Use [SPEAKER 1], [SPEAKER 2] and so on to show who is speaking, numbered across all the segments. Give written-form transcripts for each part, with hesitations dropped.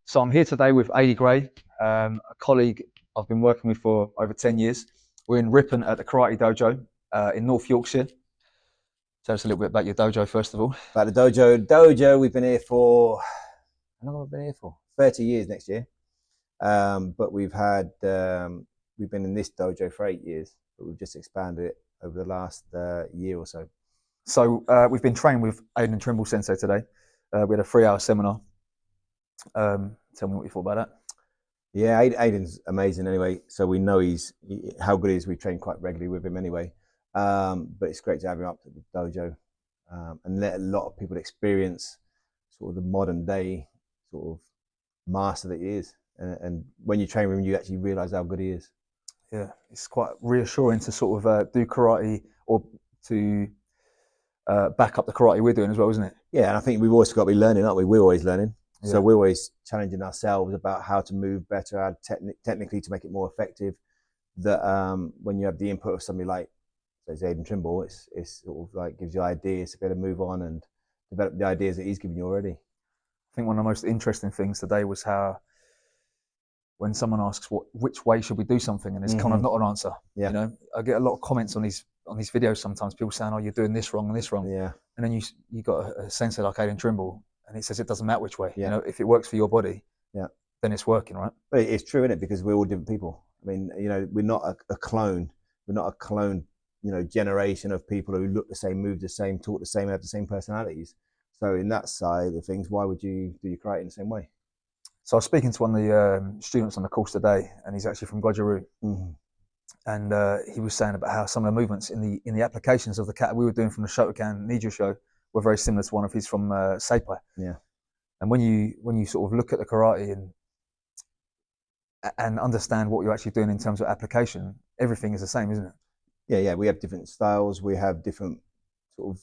[SPEAKER 1] So I'm here today with Adi Gray, a colleague I've been working with for over 10 years. We're in Ripon at the Karate Dojo in North Yorkshire. Tell us a little bit about your dojo, first of all.
[SPEAKER 2] About the dojo, we've been here for, how long have we been here for? 30 years next year. But we've been in this dojo for 8 years, but we've just expanded it over the last year or so.
[SPEAKER 1] So we've been training with Aidan Trimble Sensei today. We had a 3-hour seminar. Tell me what you thought about that.
[SPEAKER 2] Yeah, Aidan's amazing anyway. So we know how good he is. We train quite regularly with him anyway. But it's great to have him up to the dojo and let a lot of people experience sort of the modern day sort of master that he is. And when you train with him, you actually realise how good he is.
[SPEAKER 1] Yeah, it's quite reassuring to sort of do karate or to back up the karate we're doing as well, isn't it?
[SPEAKER 2] Yeah, and I think we've always got to be learning, aren't we? We're always learning.
[SPEAKER 1] Yeah.
[SPEAKER 2] So we're always challenging ourselves about how to move better, how technically to make it more effective. That when you have the input of somebody like, say, Aidan Trimble, it's sort of like gives you ideas to be able to move on and develop the ideas that he's given you already.
[SPEAKER 1] I think one of the most interesting things today was how when someone asks which way should we do something, and there's kind of not an answer.
[SPEAKER 2] Yeah.
[SPEAKER 1] You know, I get a lot of comments on these videos sometimes, people saying, "Oh, you're doing this wrong and this wrong."
[SPEAKER 2] Yeah.
[SPEAKER 1] And then you got a sensei like Aidan Trimble, and it says it doesn't matter which way.
[SPEAKER 2] Yeah.
[SPEAKER 1] You know, if it works for your body,
[SPEAKER 2] yeah,
[SPEAKER 1] then it's working, right?
[SPEAKER 2] But it's true, isn't it? Because we're all different people. I mean, you know, we're not a clone. We're not a clone, you know, generation of people who look the same, move the same, talk the same, have the same personalities. So in that side of things, why would you do your karate in the same way?
[SPEAKER 1] So I was speaking to one of the students on the course today, and he's actually from Goju. And he was saying about how some of the movements in the applications of the kata we were doing from the Shotokan Nijo show were very similar to one of his from Seipai.
[SPEAKER 2] Yeah.
[SPEAKER 1] And when you sort of look at the karate and understand what you're actually doing in terms of application, everything is the same, isn't it?
[SPEAKER 2] Yeah. We have different styles. We have different sort of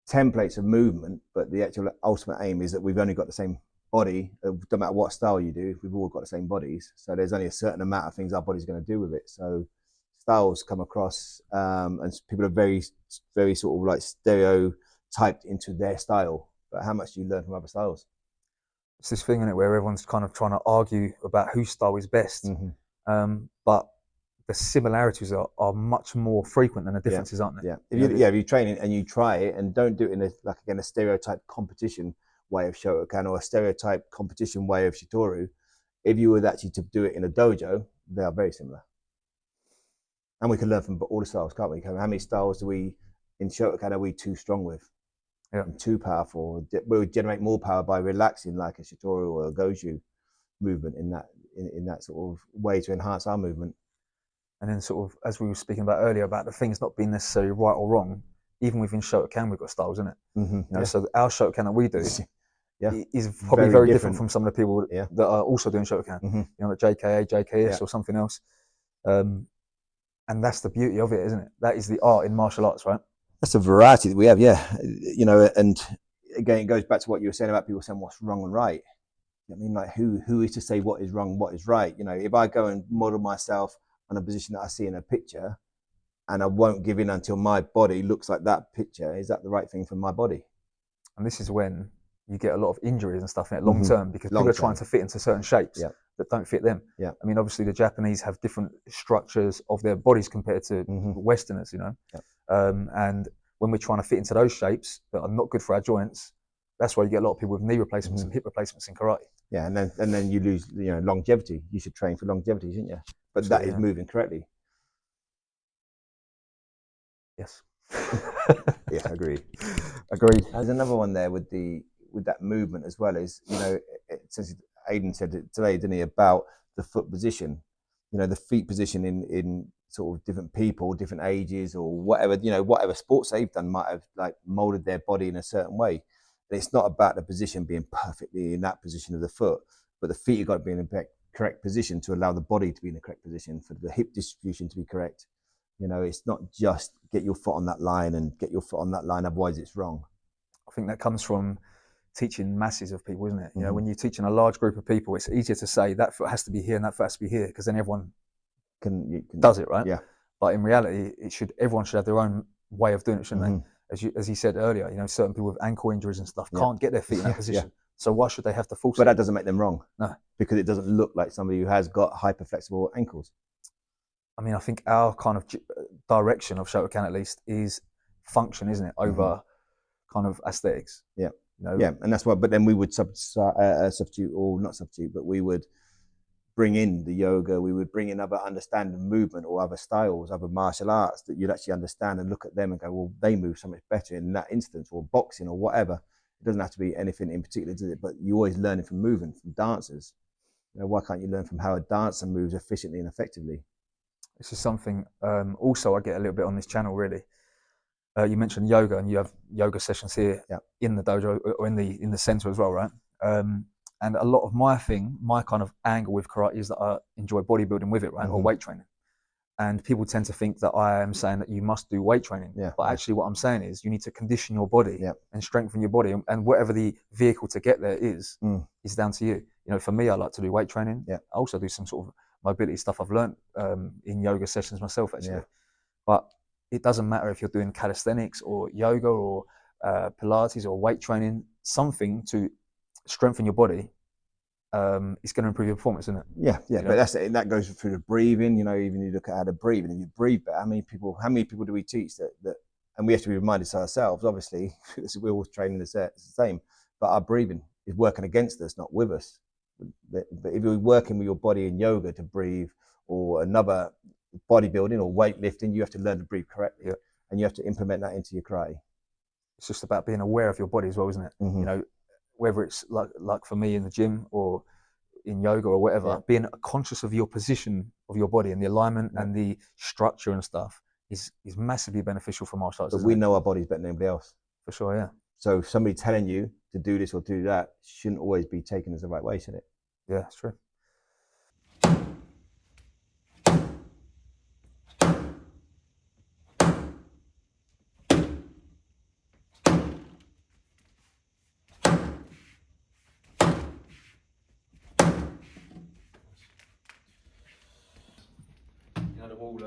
[SPEAKER 2] templates of movement, but the actual ultimate aim is that we've only got the same body. No matter what style you do, we've all got the same bodies. So there's only a certain amount of things our body's going to do with it. So styles come across, and people are very, very sort of like stereotyped into their style. But how much do you learn from other styles?
[SPEAKER 1] It's this thing in it where everyone's kind of trying to argue about whose style is best, but the similarities are much more frequent than the differences, aren't they?
[SPEAKER 2] Yeah. If you train it and you try it, and don't do it in a stereotype competition way of Shotokan or a stereotype competition way of Shitoru. If you were actually to do it in a dojo, they are very similar. And we can learn from all the styles, can't we? How many styles do we in Shotokan are we too strong with?
[SPEAKER 1] Yeah.
[SPEAKER 2] And too powerful. We generate more power by relaxing like a Shitoru or a Goju movement in that sort of way to enhance our movement.
[SPEAKER 1] And then sort of, as we were speaking about earlier, about the things not being necessarily right or wrong, even within Shotokan, we've got styles, isn't it? You know, so our Shotokan that we do is probably very different from some of the people that are also doing Shotokan, you know, like JKA, JKS or something else. And that's the beauty of it, isn't it? That is the art in martial arts, right?
[SPEAKER 2] That's a variety that we have, you know, and again, it goes back to what you were saying about people saying what's wrong and right. I mean, like who is to say what is wrong, what is right? You know, if I go and model myself on a position that I see in a picture and I won't give in until my body looks like that picture, is that the right thing for my body?
[SPEAKER 1] And this is when you get a lot of injuries and stuff in it long term, because people are trying to fit into certain shapes that don't fit them.
[SPEAKER 2] Yeah.
[SPEAKER 1] I mean, obviously the Japanese have different structures of their bodies compared to Westerners, you know. And when we're trying to fit into those shapes that are not good for our joints, that's why you get a lot of people with knee replacements and hip replacements in karate.
[SPEAKER 2] Yeah, and then you lose, you know, longevity. You should train for longevity, shouldn't you? But that is moving correctly.
[SPEAKER 1] Yes.
[SPEAKER 2] Yeah, agreed.
[SPEAKER 1] There's
[SPEAKER 2] another one there with that movement as well, is, you know, since Aidan said it today, didn't he, about the foot position, you know, the feet position in sort of different people, different ages or whatever, you know, whatever sports they've done might have like molded their body in a certain way. But it's not about the position being perfectly in that position of the foot, but the feet have got to be in the correct position to allow the body to be in the correct position, for the hip distribution to be correct. You know, it's not just get your foot on that line and get your foot on that line, otherwise it's wrong.
[SPEAKER 1] I think that comes from teaching masses of people, isn't it? You know, when you're teaching a large group of people, it's easier to say that foot has to be here and that foot has to be here, because then everyone does it, right?
[SPEAKER 2] Yeah.
[SPEAKER 1] But in reality, everyone should have their own way of doing it, shouldn't they? As he said earlier, you know, certain people with ankle injuries and stuff can't get their feet in that position. So why should they have to force
[SPEAKER 2] But
[SPEAKER 1] it?
[SPEAKER 2] that doesn't make them wrong.
[SPEAKER 1] No.
[SPEAKER 2] Because it doesn't look like somebody who has got hyper flexible ankles.
[SPEAKER 1] I mean, I think our kind of direction of Shotokan, at least, is function, isn't it, over kind of aesthetics.
[SPEAKER 2] Yeah.
[SPEAKER 1] You know?
[SPEAKER 2] Yeah, and that's why. But then we would substitute, or not substitute, but we would bring in the yoga. We would bring in other understanding of movement or other styles, other martial arts that you'd actually understand and look at them and go, well, they move so much better in that instance, or boxing or whatever. It doesn't have to be anything in particular, does it? But you're always learning from moving, from dancers. You know, why can't you learn from how a dancer moves efficiently and effectively?
[SPEAKER 1] This is something also I get a little bit on this channel, really. You mentioned yoga, and you have yoga sessions here in the dojo or in the center as well, right? And a lot of my kind of angle with karate is that I enjoy bodybuilding with it, right, or weight training. And people tend to think that I am saying that you must do weight training. But actually what I'm saying is you need to condition your body and strengthen your body, and whatever the vehicle to get there is down to you. You know, for me, I like to do weight training. I also do some sort of mobility stuff I've learned in yoga sessions myself, actually. But it doesn't matter if you're doing calisthenics or yoga or Pilates or weight training, something to strengthen your body is going to improve your performance, isn't it?
[SPEAKER 2] Yeah. But that goes through the breathing. You know, even you look at how to breathe, and if you breathe better, how many people do we teach that? And we have to be reminded to ourselves, obviously, because we're all training the same, but our breathing is working against us, not with us. But if you're working with your body in yoga to breathe, or another bodybuilding or weightlifting, you have to learn to breathe correctly, and you have to implement that into your karate.
[SPEAKER 1] It's just about being aware of your body as well, isn't it? You know, whether it's like for me in the gym or in yoga or whatever, being conscious of your position of your body and the alignment and the structure and stuff is massively beneficial for martial arts.
[SPEAKER 2] But we know our bodies better than anybody else.
[SPEAKER 1] For sure, yeah.
[SPEAKER 2] So somebody telling you to do this or do that shouldn't always be taken as the right way, should it?
[SPEAKER 1] Yeah, it's true. You know, the wall,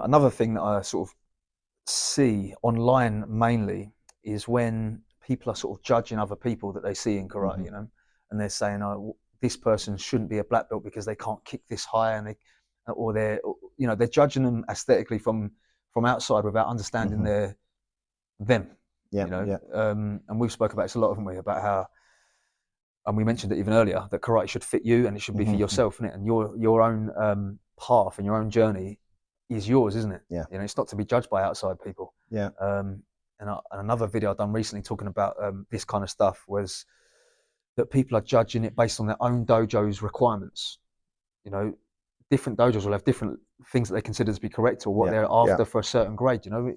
[SPEAKER 1] another thing that I sort of see online mainly is when people are sort of judging other people that they see in karate, you know, and they're saying, "Oh, this person shouldn't be a black belt because they can't kick this high," and they're judging them aesthetically from outside without understanding them. And we've spoken about this a lot, haven't we? About how, and we mentioned it even earlier, that karate should fit you and it should be for yourself, isn't it? And your own path and your own journey is yours, isn't it?
[SPEAKER 2] Yeah.
[SPEAKER 1] You know, it's not to be judged by outside people.
[SPEAKER 2] Yeah.
[SPEAKER 1] And another video I've done recently talking about this kind of stuff was that people are judging it based on their own dojo's requirements. You know, different dojos will have different things that they consider to be correct or what they're after for a certain grade. You know,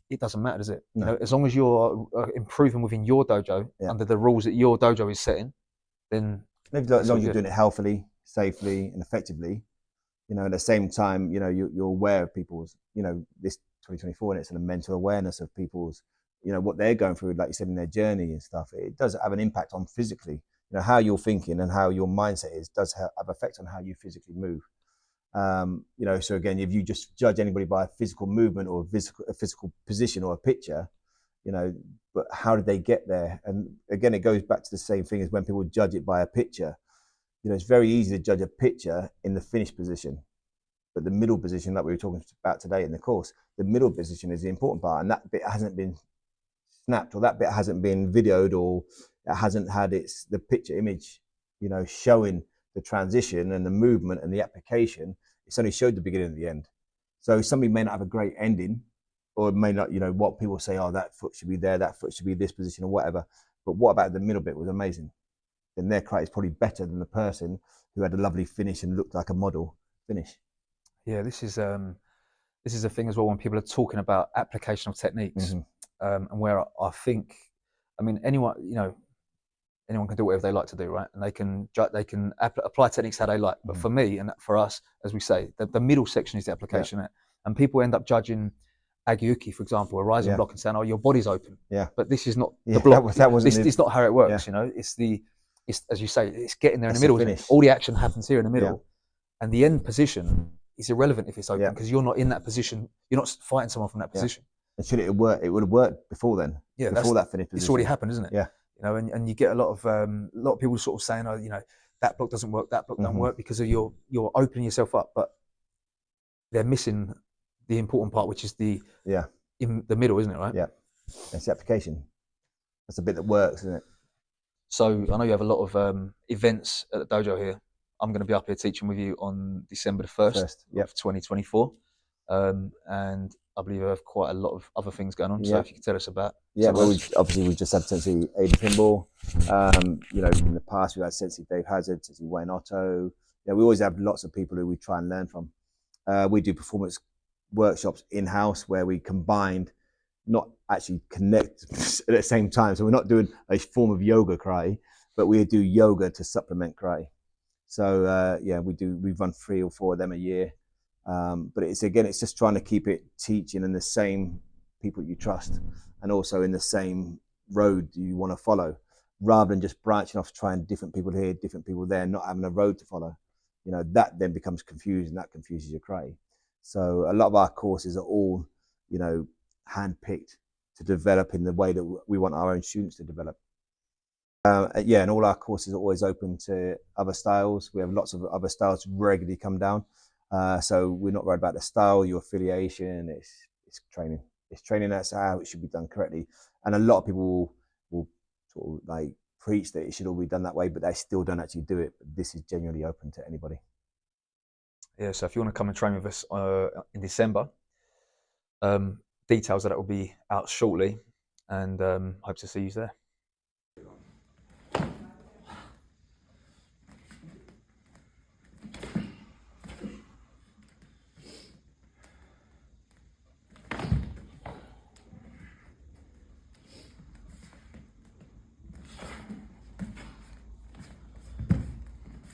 [SPEAKER 1] it doesn't matter, does it? No. You know, as long as you're improving within your dojo under the rules that your dojo is setting, then
[SPEAKER 2] as long as you're doing it healthily, safely, and effectively. You know, at the same time, you know, you're aware of people's, you know, this 2024, and it's a mental awareness of people's, you know, what they're going through, like you said, in their journey and stuff. It does have an impact on physically, you know, how you're thinking and how your mindset is does have effect on how you physically move. You know, so again, if you just judge anybody by a physical movement or a physical position or a picture, you know, but how did they get there? And again, it goes back to the same thing as when people judge it by a picture. You know, it's very easy to judge a picture in the finished position, but the middle position that we were talking about today in the course, the middle position is the important part, and that bit hasn't been snapped, or that bit hasn't been videoed, or it hasn't had the picture image, you know, showing the transition and the movement and the application. It's only showed the beginning and the end. So somebody may not have a great ending, or may not, you know, what people say, oh, that foot should be there, that foot should be this position, or whatever. But what about the middle bit was amazing? Then their karate is probably better than the person who had a lovely finish and looked like a model finish.
[SPEAKER 1] Yeah, this is a thing as well when people are talking about application of techniques, and where I think, I mean, anyone can do whatever they like to do, right? And they can apply techniques how they like. But for me and for us, as we say, the middle section is the application, and people end up judging Agyuki, for example, a rising block and saying, "Oh, your body's open."
[SPEAKER 2] Yeah.
[SPEAKER 1] But this is not the block.
[SPEAKER 2] That wasn't
[SPEAKER 1] this is not how it works. You know, it's as you say, it's getting there in the middle. Isn't it? All the action happens here in the middle, and the end position is irrelevant if it's open because you're not in that position. You're not fighting someone from that position.
[SPEAKER 2] And should it work? It would have worked before then.
[SPEAKER 1] Yeah,
[SPEAKER 2] before that finished position.
[SPEAKER 1] It's already happened, isn't it?
[SPEAKER 2] Yeah.
[SPEAKER 1] You know, and you get a lot of people sort of saying, "Oh, you know, that block doesn't work. That block doesn't work because of you're opening yourself up," but they're missing the important part, which is in the middle, isn't it? Right?
[SPEAKER 2] Yeah. It's the application. That's the bit that works, isn't it?
[SPEAKER 1] So I know you have a lot of events at the dojo here. I'm going to be up here teaching with you on December the 1st of 2024. And I believe you have quite a lot of other things going on. So if you could tell us about.
[SPEAKER 2] Yeah, well, we've just had Sensei Aiden Pinball. You know, in the past we've had Sensei Dave Hazard, Sensei Wayne Otto. You know, we always have lots of people who we try and learn from. We do performance workshops in-house where we combined, not actually connect at the same time. So we're not doing a form of yoga karate, but we do yoga to supplement karate. So we run 3 or 4 of them a year. But it's just trying to keep it teaching in the same people you trust and also in the same road you want to follow, rather than just branching off, trying different people here, different people there, not having a road to follow. You know, that then becomes confusing. That confuses your karate. So a lot of our courses are all, you know, handpicked to develop in the way that we want our own students to develop. And all our courses are always open to other styles. We have lots of other styles regularly come down. So we're not worried about the style, your affiliation. It's training. It's training. That's how it should be done correctly. And a lot of people will sort of like preach that it should all be done that way, but they still don't actually do it. But this is genuinely open to anybody.
[SPEAKER 1] Yeah. So if you want to come and train with us in December, details of that will be out shortly, and hope to see you there.